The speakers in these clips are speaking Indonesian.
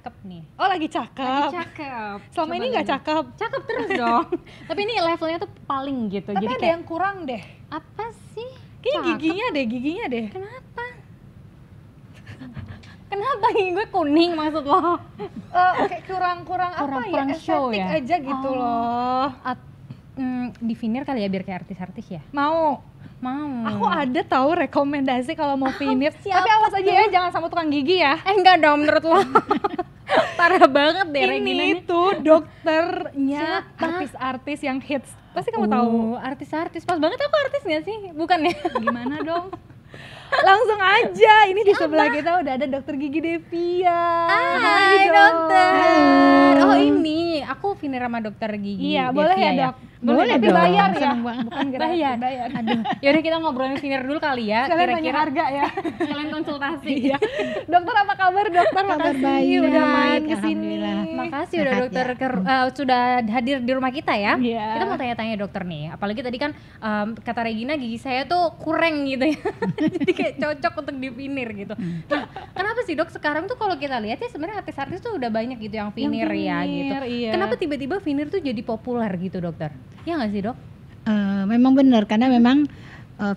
cakep nih. Oh lagi cakep. Lagi cakep. Selama Coba ini nggak lihat. cakep. Cakep terus dong. Tapi ini levelnya tuh paling gitu. Tapi Jadi ada kayak yang kurang deh. apa sih? Kayaknya Cakep. giginya deh. Kenapa? Kenapa gigi gue kuning maksud lo? Kayak kurang apa Kurang ya, show estetik ya? aja gitu Oh. loh. Di veneer kali ya biar kayak artis-artis ya? Mau. Mau. Aku ada tahu rekomendasi kalau mau veneer. siapa Tapi awas aja ya, jangan sama tukang gigi ya. Enggak dong menurut lo. Parah banget deh Regina Ini nih. tuh dokternya Siapa? artis-artis yang hits. Pasti kamu tahu. Artis-artis. Pas banget aku artis gak sih? Bukan ya? Gimana dong? Langsung aja, ini di sebelah kita udah ada dokter gigi Devia. Hai Dok. dokter. Oh ini, aku veneer sama dokter gigi. Iya, boleh ya Devia dok? Boleh, tapi dong, bayar ya? seneng banget. Bukan gratis, Bayar. bayar. Aduh, yaudah kita ngobrolin veneer dulu kali ya. Kalian tanya Kira-kira harga ya. kalian konsultasi. Iya. Dokter apa kabar dokter? Kabar Makasih baik, udah main baik, kesini. alhamdulillah. Makasih udah Sehat dokter ya. sudah hadir di rumah kita ya. Iya. Kita mau tanya-tanya dokter nih. Apalagi tadi kan kata Regina gigi saya tuh kurang gitu ya. Jadi kayak cocok untuk di veneer gitu. Nah, kenapa sih dok sekarang tuh kalau kita lihat ya sebenarnya artis-artis tuh udah banyak gitu yang veneer ya gitu. Iya. Kenapa tiba-tiba veneer tuh jadi populer gitu dokter? Ya nggak sih dok? Memang benar karena memang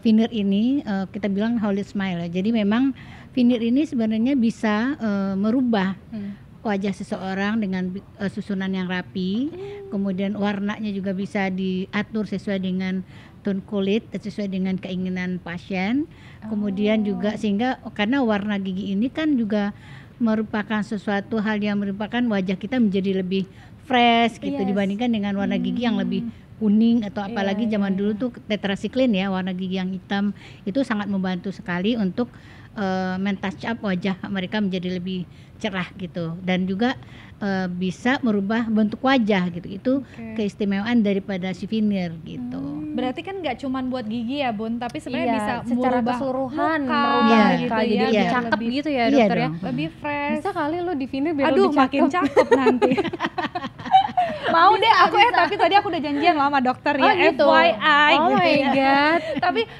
veneer ini kita bilang holy smile ya. Jadi memang veneer ini sebenarnya bisa merubah wajah seseorang dengan susunan yang rapi, kemudian warnanya juga bisa diatur sesuai dengan tone kulit, sesuai dengan keinginan pasien. Kemudian juga sehingga karena warna gigi ini kan juga merupakan sesuatu hal yang merupakan wajah kita menjadi lebih fresh gitu Yes. dibandingkan dengan warna gigi yang lebih kuning atau apalagi Iya, zaman dulu tuh tetracycline ya, warna gigi yang hitam itu sangat membantu sekali untuk men-touch up wajah mereka menjadi lebih cerah gitu, dan juga bisa merubah bentuk wajah gitu. Itu keistimewaan daripada si veneer gitu. Berarti kan nggak cuman buat gigi ya Bun, tapi sebenarnya bisa secara merubah keseluruhan muka, merubah Iya. muka gitu jadi ya, lebih biar cakep lebih- gitu ya Iya dokter ya. dong. lebih fresh. Bisa kali lo di veneer biar Aduh, lebih makin cakep nanti. Mau deh aku tapi tadi aku udah janjian loh sama dokter ya, Oh, gitu. FYI Oh gitu my ya. god.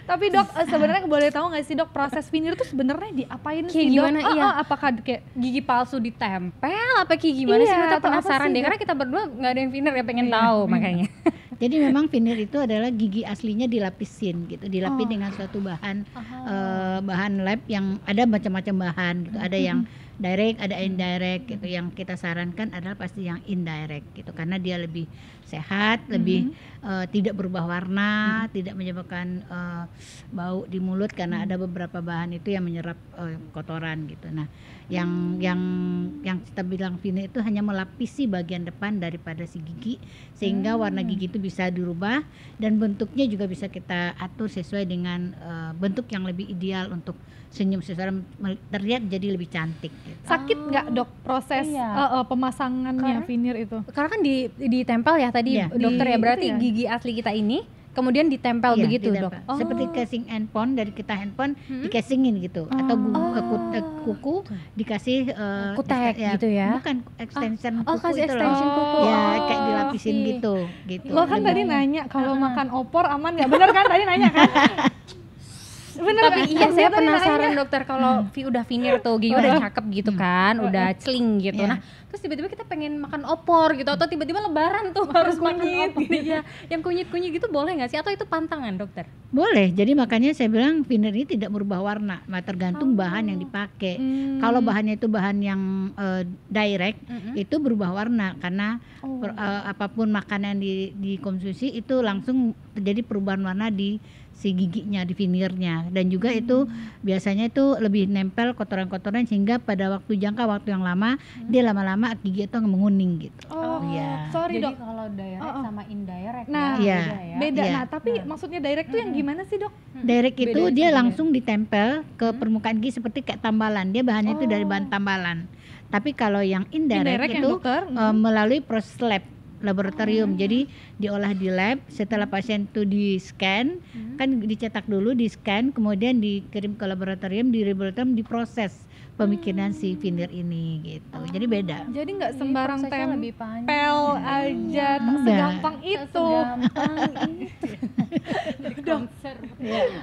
tapi dok, sebenarnya boleh tahu nggak sih dok, proses veneer tuh sebenarnya diapain Kayak sih gimana? dok? Iya. Apakah kayak Gigi palsu ditempel apa kayak gimana sih? Iya, Kita atau apa penasaran sih, deh Dok? karena kita berdua nggak ada yang veneer ya pengen Iya. tahu makanya. Jadi memang veneer itu adalah gigi aslinya dilapisin gitu, dilapis Oh. dengan suatu bahan bahan lab yang ada macam-macam bahan gitu. Ada yang direct, ada indirect gitu. Yang kita sarankan adalah pasti yang indirect gitu karena dia lebih sehat, lebih tidak berubah warna, tidak menyebabkan bau di mulut karena ada beberapa bahan itu yang menyerap kotoran gitu. Nah, yang kita bilang veneer itu hanya melapisi bagian depan daripada si gigi sehingga warna gigi itu bisa dirubah dan bentuknya juga bisa kita atur sesuai dengan bentuk yang lebih ideal untuk senyum seseorang terlihat jadi lebih cantik gitu. sakit nggak dok proses Iya. pemasangannya Karena- veneer itu? Karena kan ditempel ya tadi Iya. dokter ya, Di- berarti itu ya? gigi asli kita ini kemudian ditempel Iya, begitu dok. ditempel. Seperti casing handphone dari kita handphone dicasingin gitu atau kuku dikasih Kutek gitu ya? Bukan extension Oh, kuku kasih itu extension loh. kuku. Ya Oh, kayak dilapisin oke. gitu. Lo kan tadi nanya kalau makan opor aman nggak? Bener kan tadi nanya kan? Bener Tapi kan? iya saya Tadi penasaran nanya. dokter kalau udah veneer tuh gigi udah cakep gitu kan, udah celing gitu. Iya. Nah, terus tiba-tiba kita pengen makan opor gitu atau tiba-tiba lebaran tuh harus makan opor gitu ya. Yang kunyit-kunyit gitu boleh nggak sih atau itu pantangan dokter? Boleh, jadi makanya saya bilang veneer ini tidak merubah warna, tergantung bahan yang dipakai. Kalau bahannya itu bahan yang direct, itu berubah warna karena apapun makanan dikonsumsi itu langsung terjadi perubahan warna di si giginya, di veneernya, dan juga itu biasanya itu lebih nempel kotoran-kotoran sehingga pada jangka waktu yang lama dia lama-lama gigi itu menguning gitu. Oh, Iya. sorry Jadi dok. kalau direct sama indirect Nah, ya, iya. beda ya. Beda. Iya. Nah, tapi maksudnya direct tuh yang gimana sih dok? Direct itu Beda dia sebenarnya. langsung ditempel ke permukaan gigi seperti kayak tambalan. Dia bahannya itu dari bahan tambalan. Tapi kalau yang indirect Indirect yang itu dokter, melalui proses lab. laboratorium. Jadi diolah di lab, setelah pasien itu di scan, kan dicetak dulu, di scan, kemudian dikirim ke laboratorium, di laboratorium diproses pemikiran si veneer ini gitu. Jadi beda. Jadi nggak Jadi sembarang prosesnya lebih panjang. tempel aja, tak Enggak. segampang itu.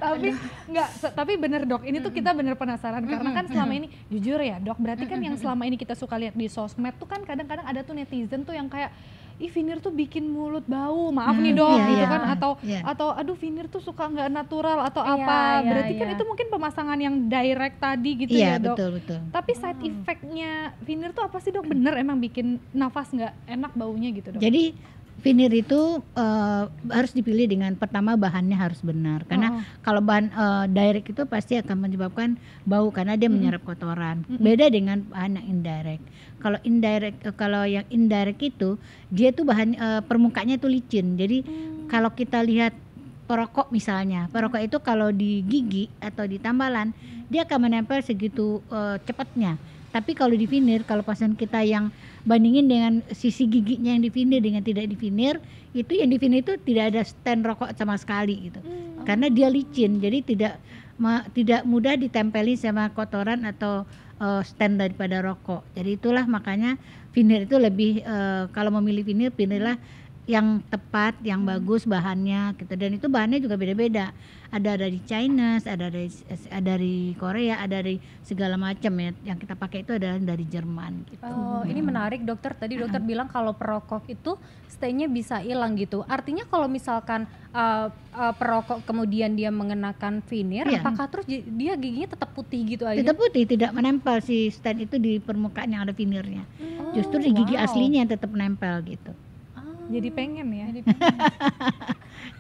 Tapi nggak, tapi bener dok, ini tuh kita bener penasaran karena kan selama ini jujur ya dok, berarti kan yang selama ini kita suka lihat di sosmed tuh kan kadang-kadang ada tuh netizen tuh yang kayak ih veneer tuh bikin mulut bau, maaf nih dok, iya, gitu iya. kan, Iya. atau aduh veneer tuh suka nggak natural atau Iya, apa, iya, berarti kan iya. itu mungkin pemasangan yang direct tadi gitu Iya, ya dok. betul. Tapi side effect-nya veneer tuh apa sih dok? Bener emang bikin nafas nggak enak baunya gitu dok? Jadi veneer itu harus dipilih dengan pertama bahannya harus benar, karena kalau bahan direct itu pasti akan menyebabkan bau karena dia menyerap kotoran. Beda dengan bahan yang indirect. Kalau indirect, kalau yang indirect itu dia tuh bahan permukaannya tuh licin. Jadi kalau kita lihat perokok misalnya, perokok itu kalau di gigi atau di tambalan dia akan menempel segitu cepatnya. Tapi kalau di veneer, kalau pasien kita yang bandingin dengan sisi giginya yang di veneer dengan tidak di veneer, itu yang di veneer itu tidak ada stand rokok sama sekali gitu. Karena dia licin, jadi tidak mudah ditempeli sama kotoran atau stand daripada rokok. Jadi itulah makanya veneer itu lebih kalau memilih veneer, pilihlah yang tepat, yang bagus bahannya gitu. Dan itu bahannya juga beda-beda. Ada dari China, ada dari Korea, ada dari segala macam ya. Yang kita pakai itu adalah dari Jerman gitu. Oh, ini menarik dokter. Tadi dokter bilang kalau perokok itu stay-nya bisa hilang gitu. Artinya kalau misalkan perokok kemudian dia mengenakan veneer, Iya. apakah terus dia giginya tetap putih gitu aja? Tetap putih, tidak menempel si stand itu di permukaan yang ada veneernya. Justru di gigi wow. aslinya yang tetap menempel gitu. Jadi pengen ya.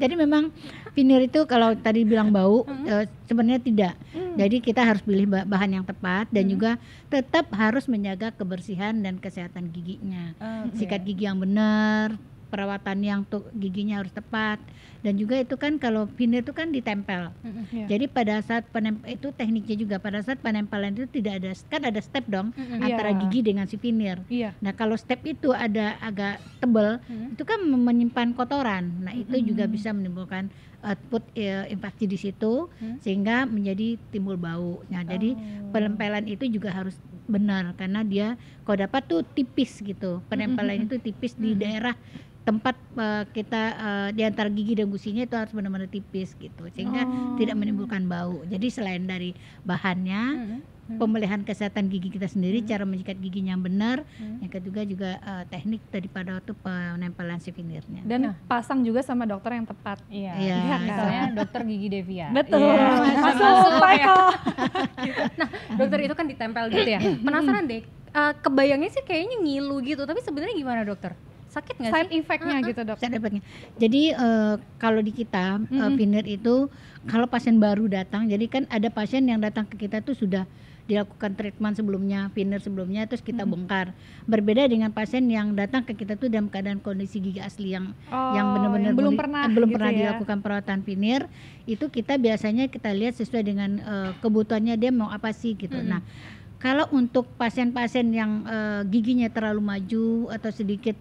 Jadi memang veneer itu kalau tadi bilang bau, sebenarnya tidak. Jadi kita harus pilih bahan yang tepat dan juga tetap harus menjaga kebersihan dan kesehatan giginya. Sikat gigi yang benar, perawatan yang giginya harus tepat, dan juga itu kan kalau veneer itu kan ditempel. Iya. Jadi pada saat itu tekniknya juga pada saat penempelan itu tidak ada, kan ada step dong antara Iya. gigi dengan si veneer. Iya. Nah kalau step itu ada agak tebal, itu kan menyimpan kotoran. Nah itu juga bisa menimbulkan output infeksi di situ sehingga menjadi timbul bau. Nah jadi penempelan itu juga harus benar karena dia kalau dapat tuh tipis gitu. Penempelan itu tipis di daerah tempat kita di antara gigi dan gusinya itu harus benar-benar tipis gitu sehingga tidak menimbulkan bau. Jadi selain dari bahannya, pemeliharaan kesehatan gigi kita sendiri, cara menyikat giginya yang benar, yang kedua juga teknik daripada waktu penempelan si veneernya. Dan pasang juga sama dokter yang tepat. Iya. Iya, Misalnya dokter gigi Devia. Betul. Iya. Masuk, Michael. Nah, dokter itu kan ditempel gitu ya. Penasaran deh, kebayangnya sih kayaknya ngilu gitu, tapi sebenarnya gimana dokter? Sakit nggak Side sih? effect-nya gitu dok. Saya dapatnya. Jadi kalau di kita veneer itu kalau pasien baru datang, jadi kan ada pasien yang datang ke kita tuh sudah dilakukan treatment sebelumnya, veneer sebelumnya, terus kita bongkar. Berbeda dengan pasien yang datang ke kita tuh dalam keadaan kondisi gigi asli yang benar-benar yang belum pernah gitu ya. dilakukan perawatan veneer, itu kita biasanya kita lihat sesuai dengan kebutuhannya dia mau apa sih gitu. Nah, kalau untuk pasien-pasien yang giginya terlalu maju atau sedikit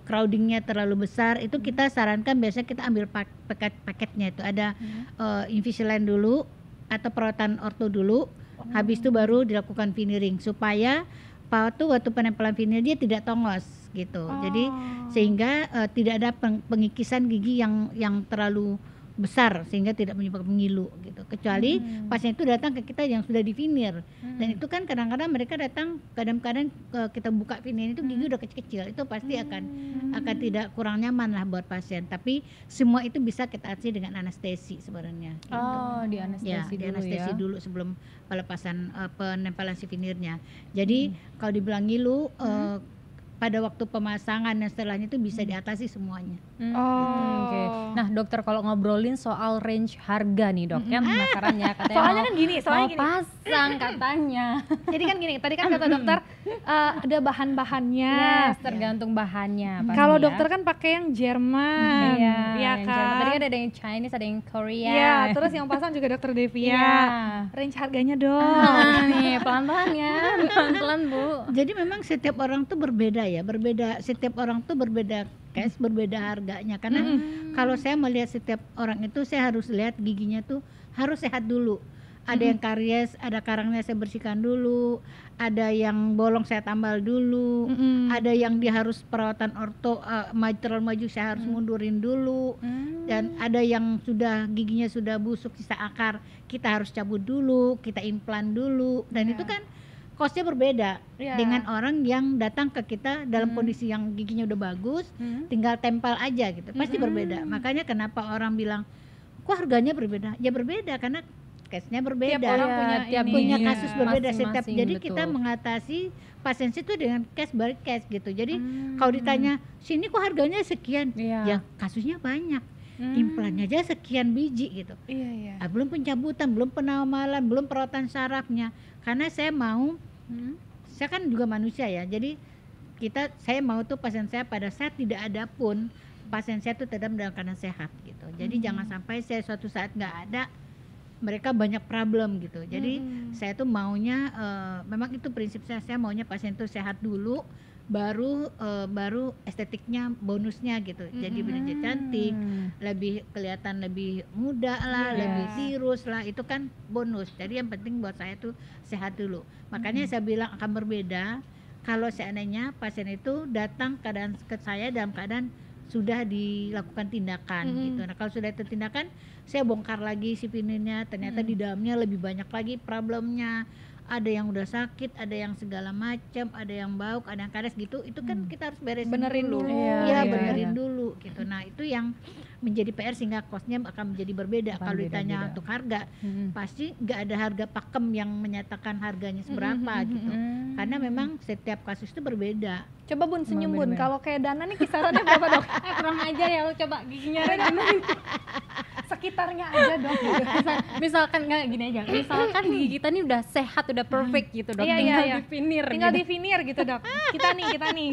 crowdingnya terlalu besar, itu kita sarankan biasanya kita ambil paketnya itu ada Invisalign dulu atau perawatan orto dulu, habis itu baru dilakukan veneering supaya waktu penempelan veneer dia tidak tongos gitu. Jadi sehingga tidak ada pengikisan gigi yang terlalu besar sehingga tidak menyebabkan ngilu gitu. Kecuali pasien itu datang ke kita yang sudah di veneer. Dan itu kan kadang-kadang mereka datang kadang-kadang kita buka veneer itu gigi udah kecil-kecil. Itu pasti akan tidak kurang nyaman lah buat pasien. Tapi semua itu bisa kita atasi dengan anestesi sebenarnya gitu. Oh, di anestesi Di dulu anestesi ya. dulu sebelum pelepasan penempelan si veneernya. Jadi kalau dibilang ngilu pada waktu pemasangan dan setelahnya itu bisa diatasi semuanya. Oke. Nah, dokter kalau ngobrolin soal range harga nih, Dok. Kan penasaran ya katanya. Soalnya kan gini, mau pasang katanya. Jadi kan gini, tadi kan kata dokter ada bahan-bahannya. Yes, tergantung bahannya. pasti Kalau ya. dokter kan pakai yang Jerman, Iya, ya yang kan. Jerman. Tadi kan ada yang Chinese, ada yang Korea. Iya, terus yang pasang juga dokter Devia. Iya. Range harganya dong. Nih, pelan-pelan ya, pelan-pelan Bu. Jadi memang setiap orang tuh berbeda ya, berbeda, setiap orang tuh berbeda case, berbeda harganya. Karena kalau saya melihat setiap orang itu, saya harus lihat giginya tuh harus sehat dulu. Ada yang karies, ada karangnya saya bersihkan dulu, ada yang bolong saya tambal dulu, ada yang dia harus perawatan orto, terlalu maju saya harus mundurin dulu, dan ada yang sudah giginya sudah busuk sisa akar, kita harus cabut dulu, kita implan dulu, dan itu kan costnya berbeda dengan orang yang datang ke kita dalam kondisi yang giginya udah bagus, tinggal tempel aja gitu, pasti berbeda. Makanya kenapa orang bilang kok harganya berbeda? Ya berbeda karena case-nya berbeda. Tiap orang punya kasus berbeda setiap. masing-masing, Jadi betul. kita mengatasi pasien itu dengan case by case gitu. Jadi kalau ditanya sini kok harganya sekian, ya kasusnya banyak. Implannya aja sekian biji gitu. Iya. Belum pencabutan, belum penawalan, belum perawatan sarafnya. Karena saya mau, saya kan juga manusia ya. Jadi saya mau tuh pasien saya pada saat tidak ada pun pasien saya tuh tetap dalam keadaan sehat gitu. Jadi jangan sampai saya suatu saat nggak ada, mereka banyak problem gitu. Jadi saya tuh maunya, memang itu prinsip saya maunya pasien tuh sehat dulu, baru estetiknya bonusnya gitu. Jadi benar cantik, lebih kelihatan lebih muda lah, lebih tirus lah, itu kan bonus. Jadi yang penting buat saya tuh sehat dulu. Makanya saya bilang akan berbeda kalau seandainya pasien itu datang ke saya dalam keadaan sudah dilakukan tindakan gitu. Nah kalau sudah itu tindakan, saya bongkar lagi si pininnya, ternyata di dalamnya lebih banyak lagi problemnya. Ada yang udah sakit, ada yang segala macam, ada yang bauk, ada yang kares gitu. Itu kan kita harus Benerin dulu. Iya, benerin dulu gitu. Nah itu yang menjadi PR sehingga costnya akan menjadi berbeda. Kalau ditanya untuk harga, pasti nggak ada harga pakem yang menyatakan harganya seberapa gitu. Karena memang setiap kasus itu berbeda. Coba Bun senyum Bun, bener-bener. kalau kayak Dana nih kisarannya berapa dok? Kurang ajar ya lu, coba giginya Regina. Sekitarnya aja dok. Misalkan nggak gini aja, misalkan gigi kita nih udah sehat, udah perfect gitu dok, Iya, tinggal iya. divinir Tinggal gitu. di veneer gitu dok. Kita nih.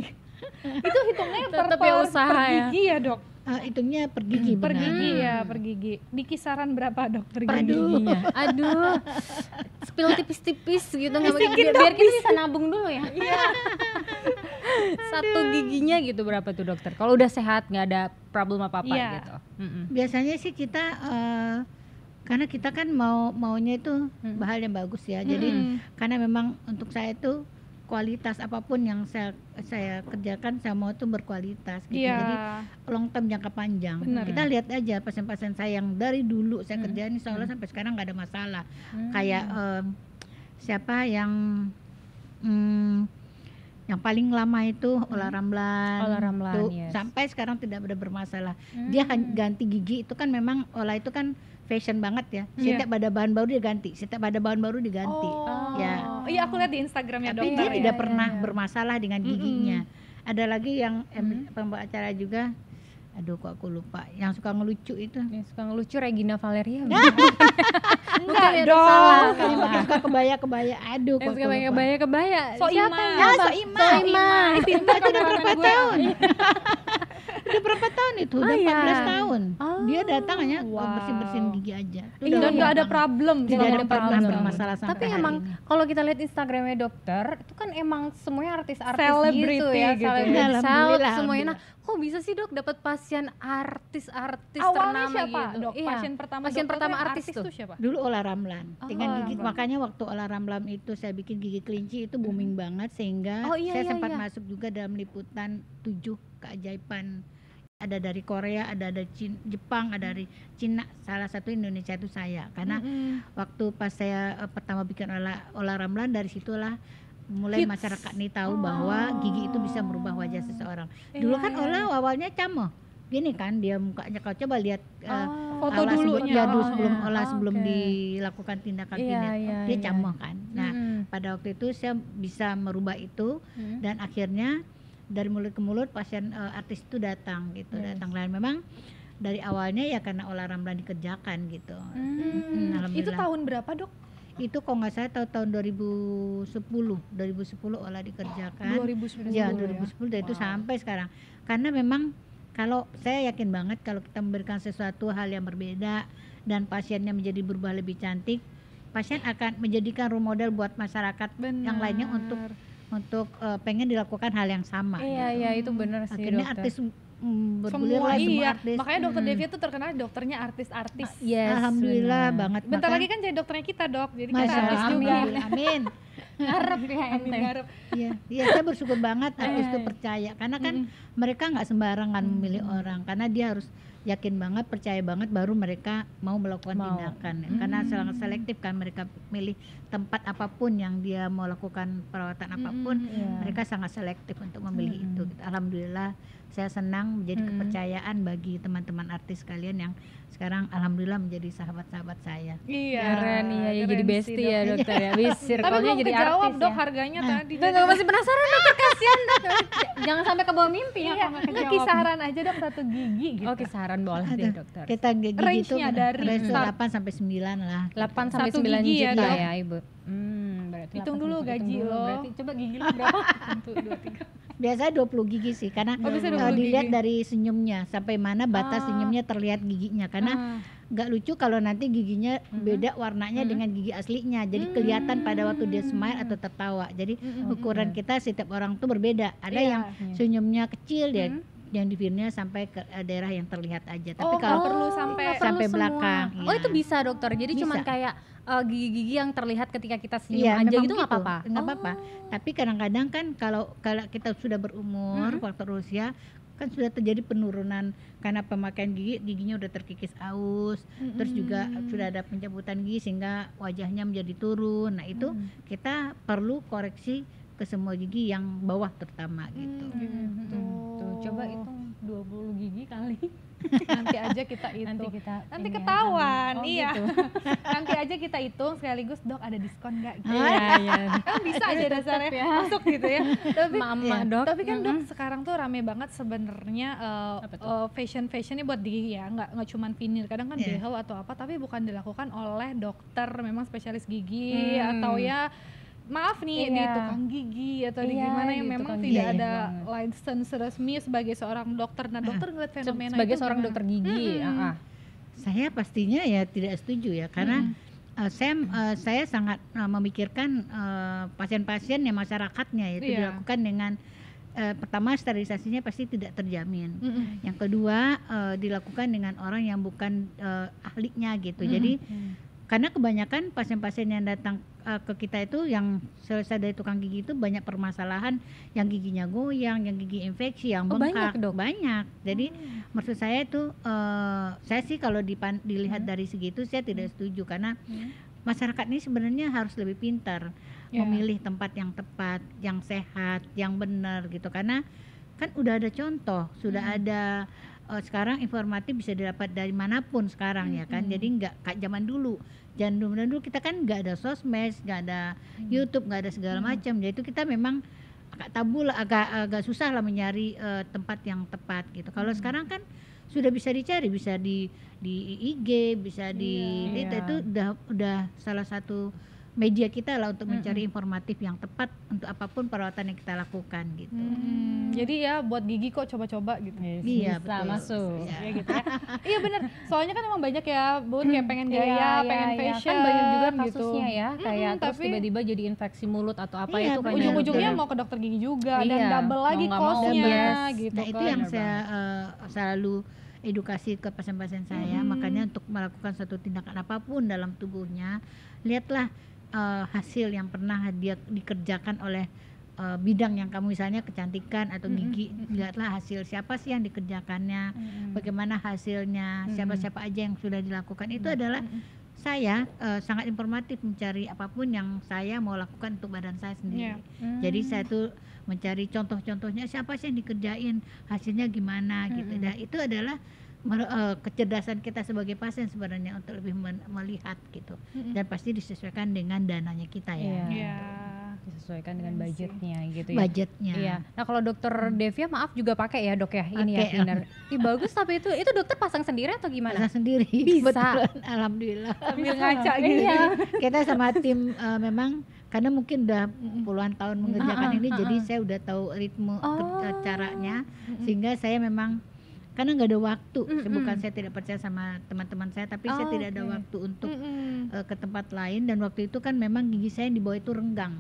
Itu hitungnya Tetep ya usaha per ya. gigi ya dok? Hitungnya per gigi, Per benar. gigi ya, per gigi. Di kisaran berapa dok per Per gigi? giginya. Aduh, spill tipis-tipis gitu nggak apa-apa, biar kita bisa nabung dulu ya. Satu giginya gitu berapa tuh dokter? Kalau udah sehat nggak ada problem apa-apa Iya. gitu. Biasanya sih kita karena kita kan maunya itu bahan yang bagus ya. Jadi karena memang untuk saya itu kualitas apapun yang saya kerjakan, saya mau tuh berkualitas gitu. Iya. Jadi long term, jangka panjang. Benar. Kita lihat aja pasien-pasien saya yang dari dulu saya kerjain, insya Allah sampai sekarang nggak ada masalah. Kayak siapa yang paling lama itu Ola Ramlan, Ola Ramlan, tuh, yes. sampai sekarang tidak ada bermasalah. Dia ganti gigi itu kan memang Ola itu kan fashion banget ya. Setiap ada bahan baru dia ganti, setiap ada bahan baru diganti. Ya. Iya aku lihat di Instagramnya Tapi dokter dia ya. tidak pernah bermasalah dengan giginya. Ada lagi yang pembawa acara juga, aduh kok aku lupa, yang suka ngelucu itu. Yang suka ngelucu Regina Valeria. Enggak ya, dong. salah. Yang pakai suka kebaya-kebaya, aduh Yang kok suka aku pakai lupa. kebaya. Soimah. Siapa? Soimah. Itu udah berapa tahun? Udah berapa tahun itu? Udah Oh, iya. 14 tahun. Dia datang hanya Wow. bersihin gigi aja. Itu Iya, udah Dan nggak ada lama. problem. Tidak selama ada pernah problem. bermasalah sampai Tapi hari emang ini. kalau kita lihat Instagramnya dokter, itu kan emang semuanya artis-artis Celebrity gitu ya, gitu ya. selebriti, Alhamdulillah, semuanya. Nah, alhamdulillah. kok bisa sih dok dapat pasien artis-artis Awalnya ternama siapa gitu? dok? Iya. Pasien pertama Pasien dokter pertama tuh yang artis tuh. siapa? Dulu Ola Ramlan dengan Ola gigi, Ramlan. makanya waktu Ola Ramlan itu saya bikin gigi kelinci itu booming banget, sehingga Oh, iya, saya iya, sempat iya. masuk juga dalam liputan 7 keajaiban. Ada dari Korea, ada dari Jepang, ada dari Cina. Salah satu Indonesia itu saya, karena waktu pas saya pertama bikin Ola Ramlan, dari situlah mulai Hits. masyarakat nih tahu bahwa gigi itu bisa merubah wajah seseorang. Dulu Iya, kan iya. Ola awalnya camoh, gini kan dia mukanya, kalau coba lihat Foto Ola dulunya. jadul Oh, sebelum iya. Ola Oh, sebelum oke. dilakukan tindakan Iya, pindah, iya, dia iya. camoh kan. Nah Mm-mm. pada waktu itu saya bisa merubah itu, dan akhirnya dari mulut ke mulut pasien artis itu datang gitu, datang. Dan memang dari awalnya ya karena Ola Ramlan dikerjakan gitu. Itu Alhamdulillah. tahun berapa dok? Itu kalau nggak salah tahun 2010 Ola dikerjakan. 2010 Ya, ya. 2010 dan itu sampai sekarang. Karena memang kalau saya yakin banget kalau kita memberikan sesuatu hal yang berbeda dan pasiennya menjadi berubah lebih cantik, pasien akan menjadikan role model buat masyarakat yang lainnya untuk pengen dilakukan hal yang sama. Iya itu benar sih Akhirnya dokter. artis bergulir Semua lah, semua iya. artis. Makanya dokter Devia tuh terkenal dokternya artis-artis. Yes, Alhamdulillah benar. banget. Bentar Maka- lagi kan jadi dokternya kita, Dok. Jadi kita Masya artis Allah, juga. alhamdulillah, amin. Ngarep ya Amin, ente. ngarep. Iya, iya, saya bersyukur banget artis itu percaya karena kan mereka nggak sembarangan memilih orang karena dia harus yakin banget, percaya banget baru mereka mau melakukan tindakan. Karena sangat selektif kan mereka milih tempat apapun yang dia mau lakukan perawatan apapun, mereka sangat selektif untuk memilih itu. Alhamdulillah saya senang menjadi kepercayaan bagi teman-teman artis kalian yang sekarang alhamdulillah menjadi sahabat-sahabat saya. Iya. Keren ya jadi keren sih, bestie Dok. ya dokter ya. Bis Tapi circle-nya belum jadi kejawab, artis Dok, ya. harganya tadi. Udah masih penasaran dokter, kasihan dokter. Jangan sampai ke bawah mimpi ya Iya, kalau nggak kejawab. kisaran aja, Dok, 1 gigi gitu. Oh kisaran boleh deh Aduh, dokter. kita gigi itu Range-nya dari range start. 8 sampai 9 lah. 8 sampai 1 9 gigi ya, juta Dok? ya ibu. Berarti Hitung 8 dulu sampai- gaji hitung dulu. lo. Berarti coba gigi lo berapa? 1, 2, 3. Biasanya 20 gigi sih karena Oh, bisa 20 dilihat gigi. dari senyumnya sampai mana batas senyumnya terlihat giginya karena nggak lucu kalau nanti giginya beda warnanya dengan gigi aslinya jadi kelihatan pada waktu dia smile atau tertawa jadi ukuran kita setiap orang tuh berbeda ada Iya. yang senyumnya kecil ya yang di bibirnya sampai ke daerah yang terlihat aja tapi Oh, kalau perlu sampai nggak sampai perlu belakang, semua. iya. Oh itu bisa dokter. Jadi Bisa. cuman kayak gigi-gigi yang terlihat ketika kita senyum Iya, aja memang gitu nggak apa-apa. nggak apa-apa. Tapi kadang-kadang kan kalau kita sudah berumur, faktor usia kan sudah terjadi penurunan karena pemakaian giginya udah terkikis aus, terus juga sudah ada pencabutan gigi sehingga wajahnya menjadi turun. Nah itu kita perlu koreksi ke semua gigi yang bawah terutama gitu. Tuh coba hitung 20 gigi kali. Nanti aja kita hitung. Nanti kita ketahuan, Oh, iya. gitu. Nanti aja kita hitung sekaligus, Dok, ada diskon nggak? Gitu. Iya. Kan bisa aja dasarnya ya. masuk gitu ya. Tapi Mama dok. Tapi kan Dok sekarang tuh rame banget sebenarnya Apa tuh? fashion ini buat gigi ya, nggak cuman vinil, kadang kan Iya. behel atau apa, tapi bukan dilakukan oleh dokter memang spesialis gigi atau ya maaf nih di Iya. tukang gigi atau di Iya, gimana yang di memang tukang tidak gigi. ada Banget. license resmi sebagai seorang dokter. Nah dokter ngeliat fenomena Sebagai itu seorang gimana? dokter gigi. Saya pastinya ya tidak setuju ya karena saya sangat memikirkan pasien-pasien yang masyarakatnya itu Iya. dilakukan dengan pertama sterilisasinya pasti tidak terjamin. Mm-mm. Yang kedua dilakukan dengan orang yang bukan ahlinya gitu. Jadi karena kebanyakan pasien-pasien yang datang ke kita itu yang selesai dari tukang gigi itu banyak permasalahan yang giginya goyang, yang gigi infeksi, yang Oh, bengkak, banyak, Dok? banyak. Jadi maksud saya itu saya sih kalau dilihat dari segi itu saya tidak setuju karena masyarakat ini sebenarnya harus lebih pintar Ya. memilih tempat yang tepat, yang sehat, yang benar gitu karena kan udah ada contoh, sudah ada sekarang informatif bisa didapat dari manapun sekarang ya kan. Jadi nggak kayak zaman dulu. Zaman dulu kita kan nggak ada sosmed, nggak ada YouTube, nggak ada segala macam. Jadi itu kita memang agak tabu lah, agak susah lah mencari tempat yang tepat gitu. Kalau sekarang kan sudah bisa dicari, bisa di IG, bisa di Iya. itu udah salah satu media kita lah untuk mencari informatif yang tepat untuk apapun perawatan yang kita lakukan gitu. Jadi ya buat gigi kok coba-coba gitu. Iya, Bisa betul. masuk. Iya. Ya gitu ya. Iya bener. Soalnya kan emang banyak ya Bun kayak pengen gaya, pengen fashion Kan banyak juga gitu. kasusnya ya, kayak terus tapi tiba-tiba jadi infeksi mulut atau apa Iya, itu kan bener. ujung-ujungnya Bener. mau ke dokter gigi juga dan Iya, double lagi mau nggak mau, costnya yes. gitu Nah itu kan. yang Benar saya selalu edukasi ke pasien-pasien saya. Makanya untuk melakukan satu tindakan apapun dalam tubuhnya, lihatlah hasil yang pernah dia dikerjakan oleh bidang yang kamu misalnya kecantikan atau gigi, lihatlah hasil siapa sih yang dikerjakannya, bagaimana hasilnya, siapa-siapa aja yang sudah dilakukan. Itu adalah saya sangat informatif mencari apapun yang saya mau lakukan untuk badan saya sendiri. Jadi saya tuh mencari contoh-contohnya siapa sih yang dikerjain, hasilnya gimana gitu. Dan itu adalah kecerdasan kita sebagai pasien sebenarnya untuk lebih melihat gitu. Dan pasti disesuaikan dengan dananya kita ya. Iya. disesuaikan dengan budgetnya gitu ya. Budgetnya. Iya. Nah kalau dokter Devia maaf juga pakai ya dok ya ini ya Pakai. thinner. Ih bagus tapi itu dokter pasang sendiri atau gimana? Pasang sendiri. Bisa. Kebetulan, alhamdulillah. Sambil ngaca gitu. Iya. Kita sama tim memang karena mungkin udah puluhan tahun mengerjakan ini, jadi saya udah tahu ritme caranya, sehingga saya memang karena nggak ada waktu, bukan saya tidak percaya sama teman-teman saya, tapi saya tidak ada waktu untuk ke tempat lain, dan waktu itu kan memang gigi saya yang di bawah itu renggang.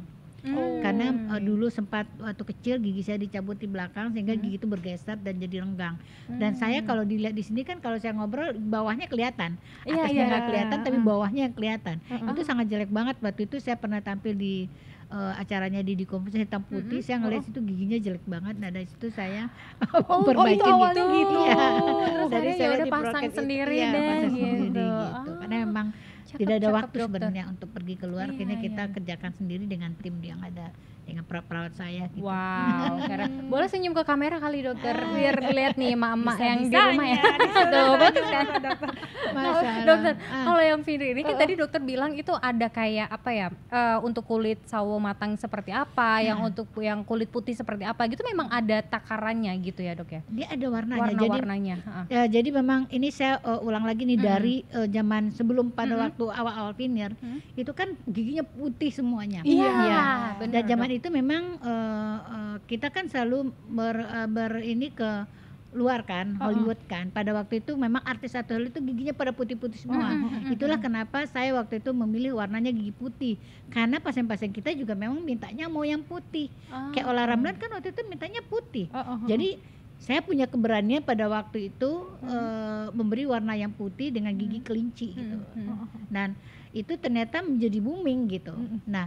Karena dulu sempat waktu kecil gigi saya dicabut di belakang sehingga gigi itu bergeser dan jadi renggang. Dan saya kalau dilihat di sini kan kalau saya ngobrol bawahnya kelihatan, Iya, atasnya iya. nggak kelihatan tapi bawahnya yang kelihatan. Itu sangat jelek banget. Waktu itu saya pernah tampil di acaranya di Kompos hitam putih, saya ngeliat itu giginya jelek banget. Nah dari situ saya perbaiki itu awalnya gitu. Iya. Terus Dari akhirnya saya ya udah di pasang broket itu, sendiri iya, deh pasang gitu. sendiri gitu. Karena memang Cakep, tidak ada cakep, waktu dokter. sebenarnya untuk pergi keluar. Iya, Akhirnya kita iya. kerjakan sendiri dengan tim yang ada, dengan perawat saya gitu. Wow, keren. Boleh senyum ke kamera kali dokter, biar lihat nih emak-emak yang di Bisa-bisanya, rumah ya. Tuh, bagus kan? Masalah. Dokter, kalau yang video ini kan tadi dokter bilang itu ada kayak apa ya, untuk kulit sawo matang seperti apa, yang untuk yang kulit putih seperti apa gitu, memang ada takarannya gitu ya dok ya? Dia ada warnanya. Warna-warnanya. Ya, jadi memang ini saya ulang lagi nih dari zaman sebelum pada waktu awal-awal veneer itu kan giginya putih semuanya. Iya, Ya. benar, Dan zaman Dok. itu memang kita kan selalu ini ke luar kan, Hollywood kan. Pada waktu itu memang artis atau Hollywood itu giginya pada putih-putih semua. Itulah kenapa saya waktu itu memilih warnanya gigi putih. Karena pasien-pasien kita juga memang mintanya mau yang putih. Kayak Ola Ramlan kan waktu itu mintanya putih. Jadi saya punya keberanian pada waktu itu memberi warna yang putih dengan gigi kelinci gitu. Dan itu ternyata menjadi booming gitu. Nah,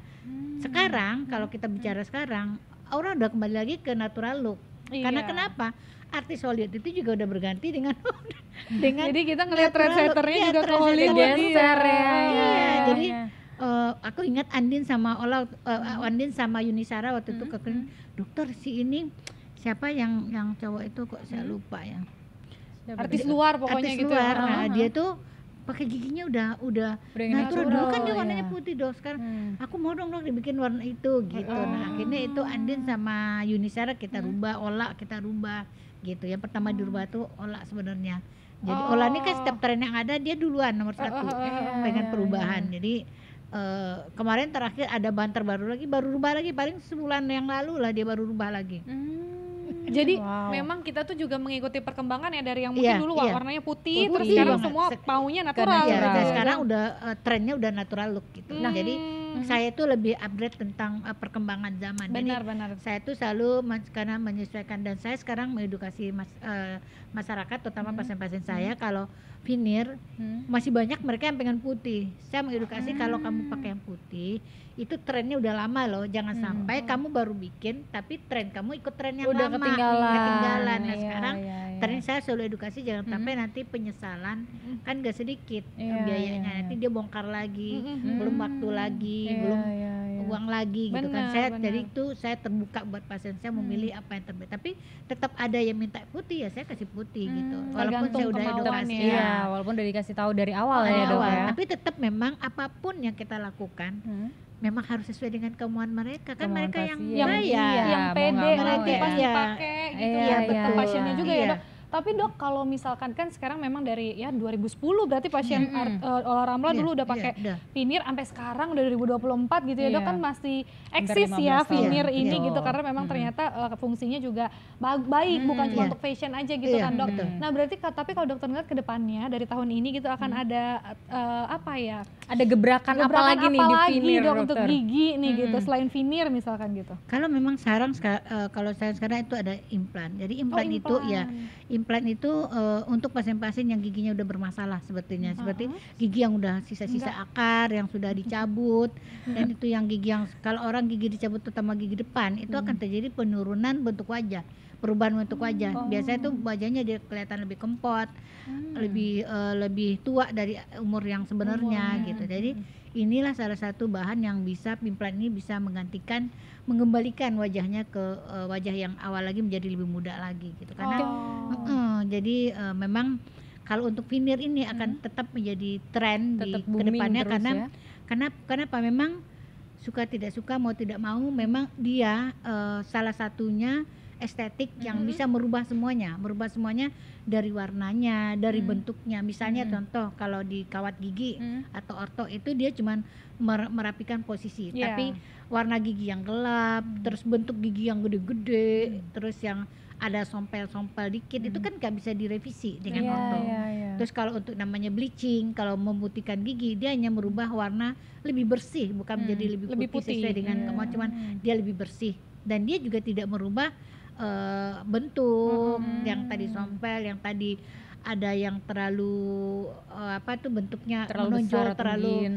sekarang kalau kita bicara sekarang, orang udah kembali lagi ke natural look. Karena Iya. kenapa? Artis Hollywood itu juga udah berganti dengan dengan Jadi kita ngelihat natural look. trendsetternya Iya, juga ke trendsetter Hollywood. Geser ya. Iya, jadi iya. aku ingat Andin sama Andin sama Yunisara waktu itu ke klinik, dokter si ini siapa yang cowok itu kok saya lupa ya. Artis luar pokoknya Artis gitu. luar. ya. Nah, dia tuh pakai giginya udah yang natural. Dulu kan dia natural, warnanya iya. putih dok, sekarang aku mau dong dibikin warna itu gitu. Nah akhirnya itu Andin sama Yunisara kita rubah, Ola kita rubah gitu. Yang pertama dirubah tuh Ola sebenarnya. Jadi Ola ini kan setiap tren yang ada dia duluan nomor satu dengan perubahan. Jadi kemarin terakhir ada bahan terbaru lagi, baru rubah lagi paling sebulan yang lalu lah dia baru rubah lagi. Jadi Wow. memang kita tuh juga mengikuti perkembangan ya dari yang mungkin Iya, dulu iya. warnanya putih, terus Putih sekarang banget. semua maunya natural. Iya, natural. dan sekarang udah trennya udah natural look gitu. Nah, jadi saya itu lebih update tentang perkembangan zaman. Benar-benar. Jadi saya tuh selalu karena menyesuaikan dan saya sekarang mengedukasi masyarakat terutama pasien-pasien saya kalau veneer masih banyak mereka yang pengen putih. Saya mengedukasi kalau kamu pakai yang putih itu trennya udah lama loh, jangan sampai kamu baru bikin tapi tren kamu ikut tren yang Udah lama. ketinggalan. Nah, Iya, sekarang iya, iya. tren saya selalu edukasi jangan sampai nanti penyesalan kan gak sedikit Iya, biayanya iya, nanti dia bongkar lagi, belum waktu lagi, Iya, belum iya, iya. uang lagi gitu kan. Benar, Saya benar. jadi itu saya terbuka buat pasien saya memilih apa yang terbaik. Tapi tetap ada yang minta putih ya saya kasih putih gitu. Walaupun tergantung saya udah kemauan edukasi. ya. Iya, walaupun udah dikasih tahu dari awal Dari ya dok awal. ya. Tapi tetap memang apapun yang kita lakukan memang harus sesuai dengan kemauan mereka kan Kemauan mereka yang pasien. bayar. Iya, yang mau pede nggak mau nanti ya. pas Iya. dipakai gitu Iya, ya, iya, betul iya. pasiennya juga ya Iya. dok. Tapi dok kalau misalkan kan sekarang memang dari ya 2010 berarti pasien Ola Ramlan Iya, dulu udah iya, pakai udah. veneer sampai sekarang udah 2024 gitu ya dok, Iya. kan masih Hampir eksis 15 ya tahun. veneer Iya, ini iya. gitu karena memang ternyata fungsinya juga baik bukan cuma Iya. untuk fashion aja gitu Iya, kan dok. betul. Nah berarti tapi kalau dokter ngeliat ke depannya dari tahun ini gitu akan ada apa ya? Ada gebrakan apa Gebrakan lagi nih di veneer dok untuk dokter? gigi nih gitu selain veneer misalkan gitu. Kalau memang sekarang kalau saya sekarang itu ada implan. Jadi implan itu ya implan itu untuk pasien-pasien yang giginya udah bermasalah sebetulnya seperti gigi yang udah sisa-sisa akar yang sudah dicabut dan itu yang gigi yang kalau orang gigi dicabut terutama gigi depan itu akan terjadi penurunan bentuk wajah, perubahan bentuk wajah. Biasanya tuh wajahnya dia kelihatan lebih kempot, lebih tua dari umur yang sebenarnya gitu. Jadi inilah salah satu bahan yang bisa implan ini bisa mengembalikan wajahnya ke wajah yang awal lagi menjadi lebih muda lagi gitu. Karena jadi memang kalau untuk veneer ini akan tetap menjadi tren di Tetap booming kedepannya terus karena ya. kenapa memang suka tidak suka mau tidak mau memang dia salah satunya estetik yang bisa merubah semuanya dari warnanya, dari bentuknya. Misalnya contoh kalau di kawat gigi atau orto itu dia cuman merapikan posisi, Iya. tapi warna gigi yang gelap, terus bentuk gigi yang gede-gede, terus yang ada sompel-sompel dikit itu kan nggak bisa direvisi dengan orto. Terus kalau untuk namanya bleaching, kalau memutihkan gigi dia hanya merubah warna lebih bersih, bukan menjadi lebih putih sesuai dengan kemauan, dia lebih bersih dan dia juga tidak merubah bentuk yang tadi sompel, yang tadi ada yang terlalu bentuknya menonjol, terlalu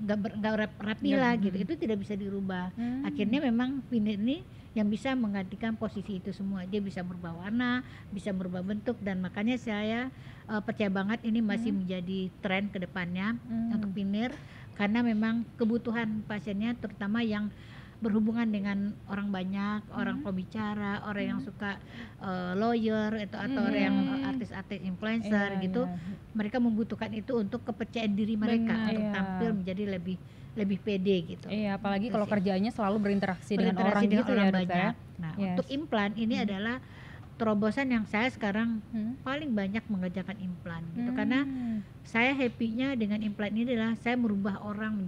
nggak rapi lah gitu, itu tidak bisa dirubah. Akhirnya memang veneer ini yang bisa menggantikan posisi itu semua. Dia bisa berubah warna, bisa berubah bentuk, dan makanya saya percaya banget ini masih menjadi tren ke depannya untuk veneer, karena memang kebutuhan pasiennya terutama yang berhubungan dengan orang banyak, orang pembicara, orang yang suka lawyer atau orang yang artis-artis influencer gitu, mereka membutuhkan itu untuk kepercayaan diri mereka untuk tampil menjadi lebih pede gitu. Iya, apalagi kalau kerjanya selalu berinteraksi dengan orang gitu orang ya, banyak. Nah, untuk implan ini adalah terobosan yang saya sekarang paling banyak mengerjakan implan gitu, karena saya happy-nya dengan implan ini adalah saya merubah orang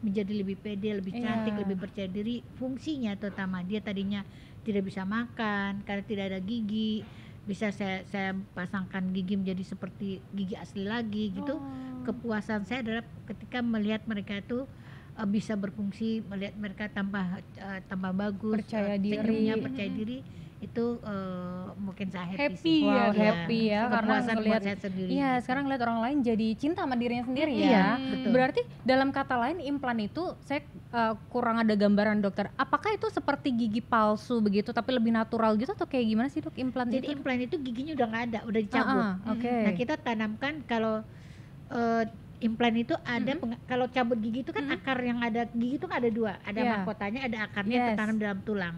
menjadi lebih pede, lebih cantik, lebih percaya diri. Fungsinya terutama dia tadinya tidak bisa makan karena tidak ada gigi, bisa saya pasangkan gigi menjadi seperti gigi asli lagi gitu. Kepuasan saya adalah ketika melihat mereka itu bisa berfungsi, melihat mereka tambah bagus, percaya diri, itu mungkin saya happy sih. Happy ya karena ngelihat saya sendiri. Iya, sekarang ngelihat orang lain jadi cinta sama dirinya sendiri ya. Iya, betul. Berarti dalam kata lain implan itu saya kurang ada gambaran dokter. Apakah itu seperti gigi palsu begitu tapi lebih natural gitu atau kayak gimana sih dok implan Jadi itu? implan itu giginya udah nggak ada, udah dicabut. Nah, kita tanamkan kalau implan itu ada kalau cabut gigi itu kan akar yang ada gigi itu kan ada dua, ada mahkotanya, ada akarnya tertanam dalam tulang.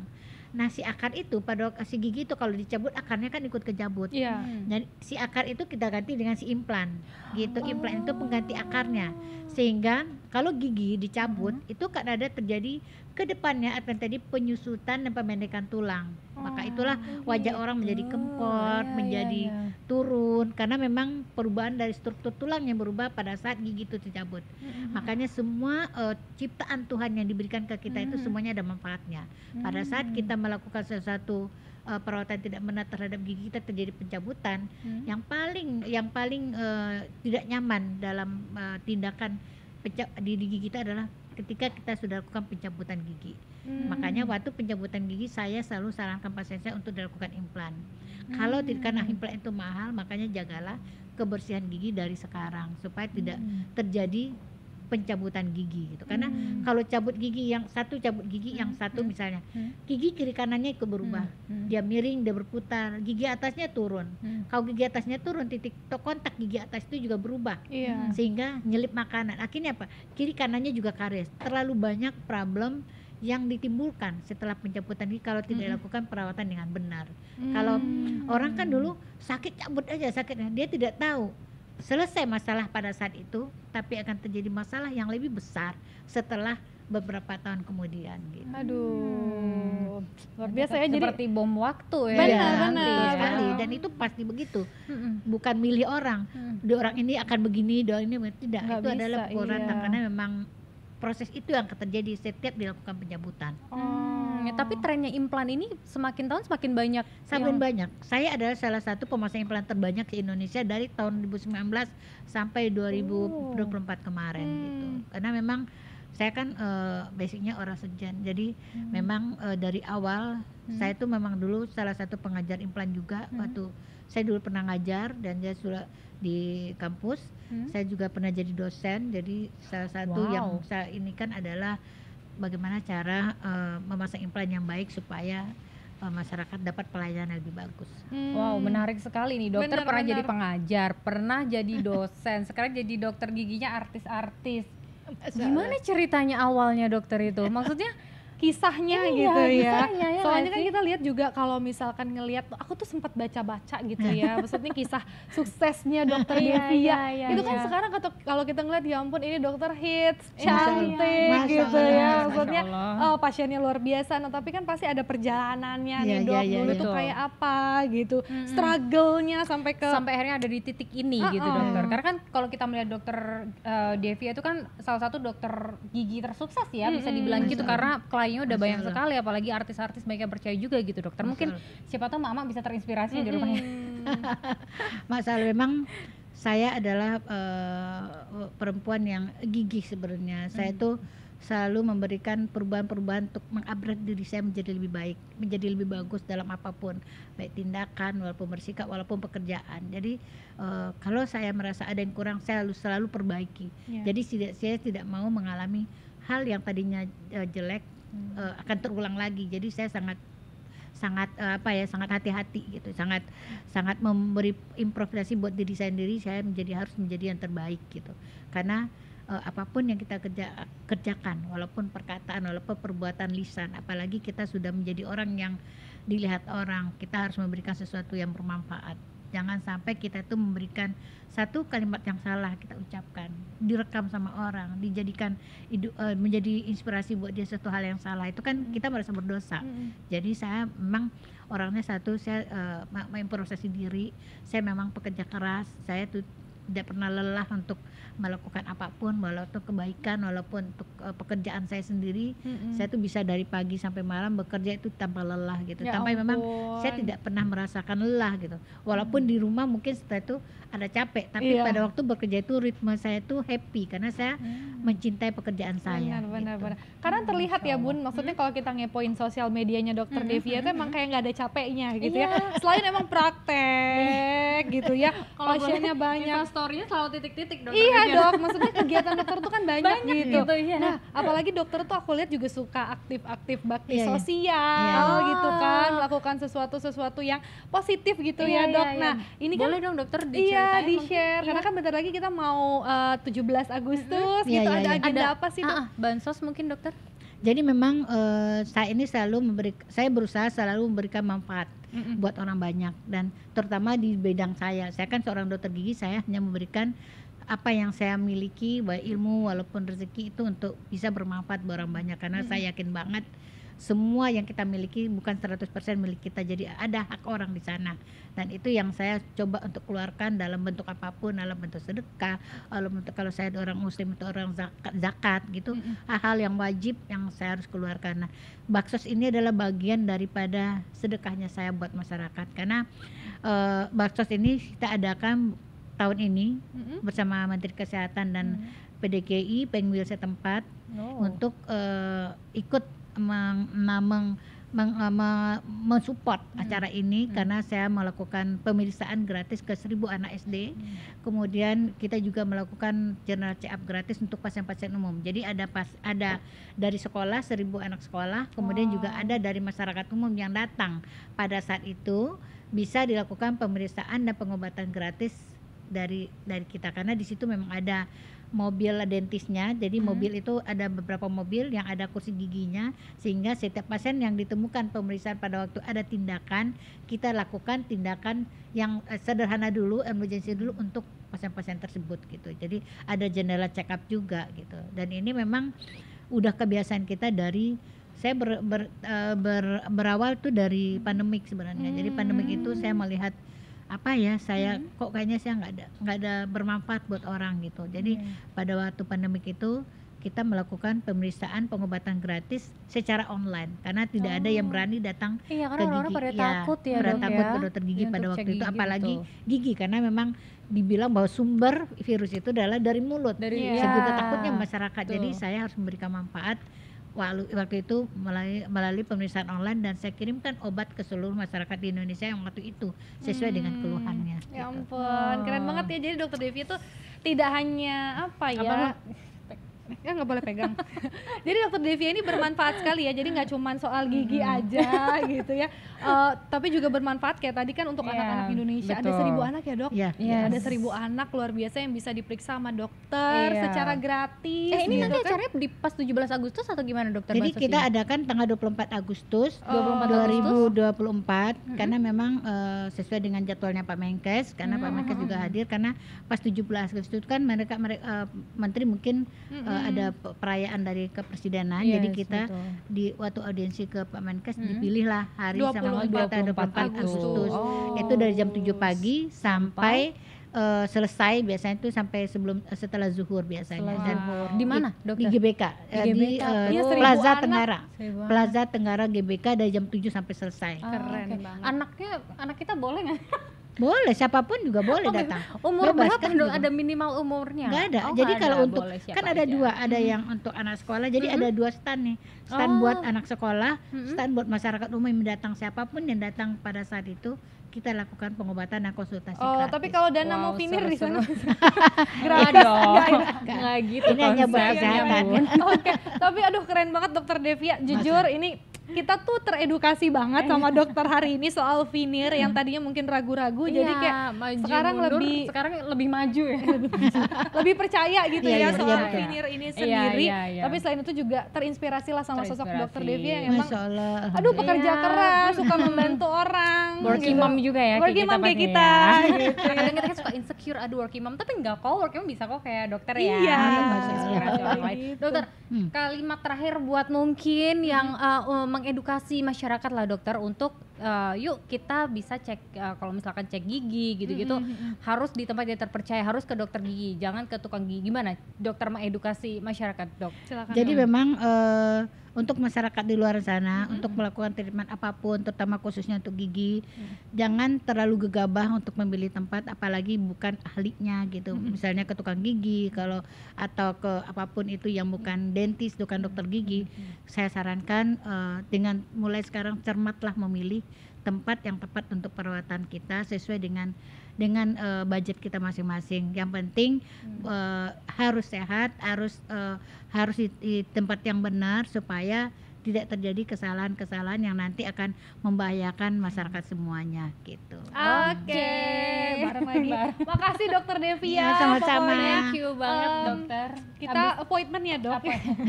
Nah, si akar itu pada si gigi itu kalau dicabut akarnya kan ikut kecabut. Jadi si akar itu kita ganti dengan si implan. Gitu. Implan itu pengganti akarnya. Sehingga kalau gigi dicabut itu kan ada terjadi ke depannya akan terjadi penyusutan dan pemendekan tulang. Maka itulah wajah orang menjadi kempot, menjadi turun karena memang perubahan dari struktur tulang yang berubah pada saat gigi itu dicabut. Makanya semua ciptaan Tuhan yang diberikan ke kita itu semuanya ada manfaatnya. Pada saat kita melakukan sesuatu perawatan tidak benar terhadap gigi kita terjadi pencabutan, yang paling tidak nyaman dalam tindakan di gigi kita adalah ketika kita sudah lakukan pencabutan gigi. Makanya waktu pencabutan gigi saya selalu sarankan pasien saya untuk dilakukan implan. Kalau karena implan itu mahal, makanya jagalah kebersihan gigi dari sekarang supaya tidak terjadi pencabutan gigi gitu. Karena kalau cabut gigi yang satu misalnya gigi kiri kanannya ikut berubah, dia miring, dia berputar, gigi atasnya turun. Kalau gigi atasnya turun, titik kontak gigi atas itu juga berubah, sehingga nyelip makanan. Akhirnya apa? Kiri kanannya juga karies. Terlalu banyak problem yang ditimbulkan setelah pencabutan gigi kalau tidak dilakukan perawatan dengan benar. Kalau orang kan dulu sakit cabut aja sakitnya, dia tidak tahu selesai masalah pada saat itu, tapi akan terjadi masalah yang lebih besar setelah beberapa tahun kemudian gitu. Aduh, luar biasa ya, jadi seperti bom waktu ya. Benar sekali, dan itu pasti begitu. Bukan milih orang, di orang ini akan begini, di orang ini tidak. Nggak itu bisa, adalah pukul rata karena memang proses itu yang terjadi setiap dilakukan pencabutan. Tapi trennya implan ini semakin tahun semakin banyak. Semakin banyak. Saya adalah salah satu pemasang implan terbanyak di Indonesia dari tahun 2019 sampai 2024 kemarin gitu. Karena memang saya kan basicnya orang surgeon, jadi memang dari awal saya tuh memang dulu salah satu pengajar implan juga. Waktu saya dulu pernah ngajar dan saya sudah di kampus, saya juga pernah jadi dosen. Jadi salah satu yang saya ini kan adalah bagaimana cara memasang implan yang baik supaya masyarakat dapat pelayanan lebih bagus. Wow, menarik sekali nih. Dokter Benar, pernah benar. jadi pengajar, pernah jadi dosen, sekarang jadi dokter giginya artis-artis. Gimana ceritanya awalnya dokter itu? Maksudnya kisahnya Iya, gitu ya. kisahnya, ya Soalnya nggak kan sih? kita lihat juga kalau misalkan ngelihat, aku tuh sempat baca-baca gitu ya. Maksudnya kisah suksesnya dokter Iya, Devia. iya, Itu kan iya. sekarang kalau kita ngeliat, ya ampun ini dokter hits, Masya Allah. cantik Masya gitu Allah, ya. Masya Maksudnya Allah. pasiennya luar biasa. Nah, tapi kan pasti ada perjalanannya nih Iya, dok. iya, Dulu iya. tuh Betul. kayak apa gitu. Struggle-nya sampai ke sampai akhirnya ada di titik ini gitu dokter. Karena kan kalau kita melihat dokter Devia itu kan salah satu dokter gigi tersukses ya, bisa dibilang gitu karena kayaknya udah Masya banyak Allah. sekali, apalagi artis-artis banyak yang percaya juga gitu dokter. Mungkin siapa tahu mama bisa terinspirasi di rumahnya. Masalah memang saya adalah perempuan yang gigih sebenarnya. Saya tuh selalu memberikan perubahan-perubahan untuk mengupgrade diri saya menjadi lebih baik, menjadi lebih bagus dalam apapun, baik tindakan, walaupun bersikap, walaupun pekerjaan. Jadi kalau saya merasa ada yang kurang, saya selalu perbaiki. Iya. Jadi saya tidak mau mengalami hal yang tadinya jelek akan terulang lagi. Jadi saya sangat sangat hati-hati gitu, sangat memberi improvisasi buat diri saya sendiri. Saya harus menjadi yang terbaik gitu, karena apapun yang kita kerjakan, walaupun perkataan, walaupun perbuatan lisan, apalagi kita sudah menjadi orang yang dilihat orang, kita harus memberikan sesuatu yang bermanfaat. Jangan sampai kita tuh memberikan satu kalimat yang salah kita ucapkan, direkam sama orang, dijadikan menjadi inspirasi buat dia satu hal yang salah, itu kan kita merasa berdosa. Jadi saya memang orangnya saya memprosesi diri, saya memang pekerja keras, saya tuh tidak pernah lelah untuk melakukan apapun, walaupun kebaikan, walaupun untuk pekerjaan saya sendiri. Saya tuh bisa dari pagi sampai malam bekerja itu tanpa lelah gitu, sampai memang saya tidak pernah merasakan lelah gitu, walaupun di rumah mungkin setelah itu ada capek, tapi pada waktu bekerja itu ritme saya tuh happy karena saya mencintai pekerjaan saya. Benar. Gitu. Karena terlihat ya Bun, maksudnya kalau kita ngepoin sosial medianya Dokter Devia itu emang kayak nggak ada capeknya gitu ya. Selain emang praktek gitu ya, pasiennya banyak. Story-nya selalu titik-titik dokter. Iya dok, maksudnya kegiatan dokter tuh kan banyak gitu. Ya. Nah, apalagi dokter tuh aku lihat juga suka aktif-aktif bakti Iya, iya. sosial gitu kan, melakukan sesuatu yang positif gitu ya dok. Nah, ini kan boleh dong dokter di-share karena kan bentar lagi kita mau 17 Agustus gitu, Iya, ada iya. agenda apa sih dok? Bansos mungkin dokter? Jadi memang saya ini saya berusaha selalu memberikan manfaat buat orang banyak, dan terutama di bidang saya kan seorang dokter gigi, saya hanya memberikan apa yang saya miliki, baik ilmu walaupun rezeki, itu untuk bisa bermanfaat buat orang banyak, karena saya yakin banget semua yang kita miliki bukan 100% milik kita, jadi ada hak orang di sana, dan itu yang saya coba untuk keluarkan dalam bentuk apapun, dalam bentuk sedekah, kalau saya orang muslim itu orang zakat gitu, hal-hal yang wajib yang saya harus keluarkan. Nah, baksos ini adalah bagian daripada sedekahnya saya buat masyarakat, karena baksos ini kita adakan tahun ini bersama Menteri Kesehatan dan PDKI Pengwil setempat untuk ikut mensupport acara ini, karena saya melakukan pemeriksaan gratis ke 1000 anak SD. Kemudian kita juga melakukan general check up gratis untuk pasien-pasien umum. Jadi ada dari sekolah 1000 anak sekolah, kemudian juga ada dari masyarakat umum yang datang pada saat itu, bisa dilakukan pemeriksaan dan pengobatan gratis dari kita, karena di situ memang ada mobil dentisnya. Jadi mobil itu ada beberapa mobil yang ada kursi giginya, sehingga setiap pasien yang ditemukan pemeriksaan pada waktu ada tindakan, kita lakukan tindakan yang sederhana dulu, emergency dulu untuk pasien-pasien tersebut gitu. Jadi ada jendela check up juga gitu. Dan ini memang udah kebiasaan kita dari saya berawal tuh dari pandemik sebenarnya. Jadi pandemik itu saya melihat saya kok kayaknya saya nggak ada bermanfaat buat orang gitu. Jadi pada waktu pandemik itu kita melakukan pemeriksaan pengobatan gratis secara online, karena tidak ada yang berani datang ke karena gigi. orang-orang pada takut ya dok, takut ke dokter gigi pada waktu itu, apalagi gigi, karena memang dibilang bahwa sumber virus itu adalah dari mulut. Segitu takutnya masyarakat. Jadi saya harus memberikan manfaat. Waktu itu melalui pemeriksaan online, dan saya kirimkan obat ke seluruh masyarakat di Indonesia yang waktu itu sesuai dengan keluhannya. Ya gitu. ampun, keren banget ya. Jadi Dokter Devi itu tidak hanya nggak boleh pegang. Jadi Dokter Devia ini bermanfaat sekali ya. Jadi nggak cuma soal gigi aja gitu ya, tapi juga bermanfaat kayak tadi kan untuk anak-anak Indonesia. Betul. Ada 1000 anak ya dok? Iya. Ada 1000 anak luar biasa yang bisa diperiksa sama dokter secara gratis. Ini gitu nanti kan? acaranya di pas 17 Agustus atau gimana dokter? Jadi kita adakan tanggal 24 Agustus 2024 karena memang sesuai dengan jadwalnya Pak Menkes, karena Pak Menkes juga hadir, karena pas 17 Agustus itu kan mereka menteri mungkin ada perayaan dari kepresidenan, jadi kita di waktu audiensi ke Pak Menkes dipilihlah hari sama 24 Agustus. Itu dari jam 7 pagi sampai selesai biasanya itu sampai setelah zuhur biasanya. Setelah Dan zuhur. Di mana, di dokter? GBK, Di di GBK. Iya, 1000 Plaza anak. Tenggara. Seribu Plaza Tenggara GBK dari jam 7 sampai selesai. Keren oke. banget. Anak kita boleh nggak? Boleh, siapapun juga boleh datang. Umur Bebas berapa kan dok? juga. Ada minimal umurnya? Nggak ada. Oh, Jadi nggak kalau ada. untuk Boleh siapa kan ada aja. dua, ada yang untuk anak sekolah. Jadi ada dua stand nih. Stand buat Oh. anak sekolah, Mm-mm. stand buat masyarakat umum yang datang, siapapun yang datang pada saat itu kita lakukan pengobatan dan konsultasi Oh, gratis. tapi kalau dana Wow, mau finir di sana Nggak dong, nggak gitu Ini hanya buat konsepnya, kesehatan. Bun. Oke, tapi aduh keren banget Dokter Devia. Jujur ini kita tuh teredukasi banget sama dokter hari ini soal vinir yang tadinya mungkin ragu-ragu jadi Iya, kayak maju sekarang mundur, lebih- sekarang lebih maju ya. lebih percaya gitu Iya, ya iya, soal iya, betul. vinir ini Iya, sendiri. iya, iya. Tapi selain itu juga terinspirasi lah sama sosok Terinspirasi. Dokter Devia yang emang Masya Allah. aduh pekerja Iya. keras, suka membantu orang. Working gitu. mom juga ya, kayak Working kita mom kayak pasti kita ya. gitu. Kadang kita kan suka insecure, aduh working mom, tapi enggak kok, working mom bisa kok kayak dokter ya. Iya. Inspirasi orang lain. Gitu. Dokter, Hmm. kalimat terakhir buat mungkin yang mengedukasi masyarakat lah dokter untuk yuk kita bisa cek kalau misalkan cek gigi gitu-gitu harus di tempat yang terpercaya, harus ke dokter gigi, jangan ke tukang gigi. Gimana dokter mengedukasi masyarakat, Dok? Silakan. Jadi Dok. memang untuk masyarakat di luar sana untuk melakukan treatment apapun, terutama khususnya untuk gigi, jangan terlalu gegabah untuk memilih tempat, apalagi bukan ahlinya gitu. Misalnya ke tukang gigi, kalau atau ke apapun itu yang bukan dentis, bukan dokter gigi, saya sarankan dengan mulai sekarang cermatlah memilih tempat yang tepat untuk perawatan kita sesuai dengan budget kita masing-masing. Yang penting harus sehat, harus di tempat yang benar supaya tidak terjadi kesalahan-kesalahan yang nanti akan membahayakan masyarakat semuanya gitu. Oke, bareng lagi. Makasih Dokter Devia. Ya, sama-sama. Pokoknya Thank you banget em, dokter. kita appointment ya Dok.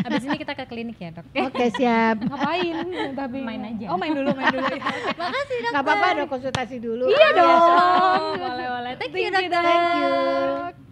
Abis ini kita ke klinik ya dok. Oke, siap. Ngapain? Tapi Main aja. Oh main dulu. Makasih dokter. Nggak apa-apa, ada konsultasi dulu. Iya dong. Boleh boleh. Thank Thank you you, dokter. Dok.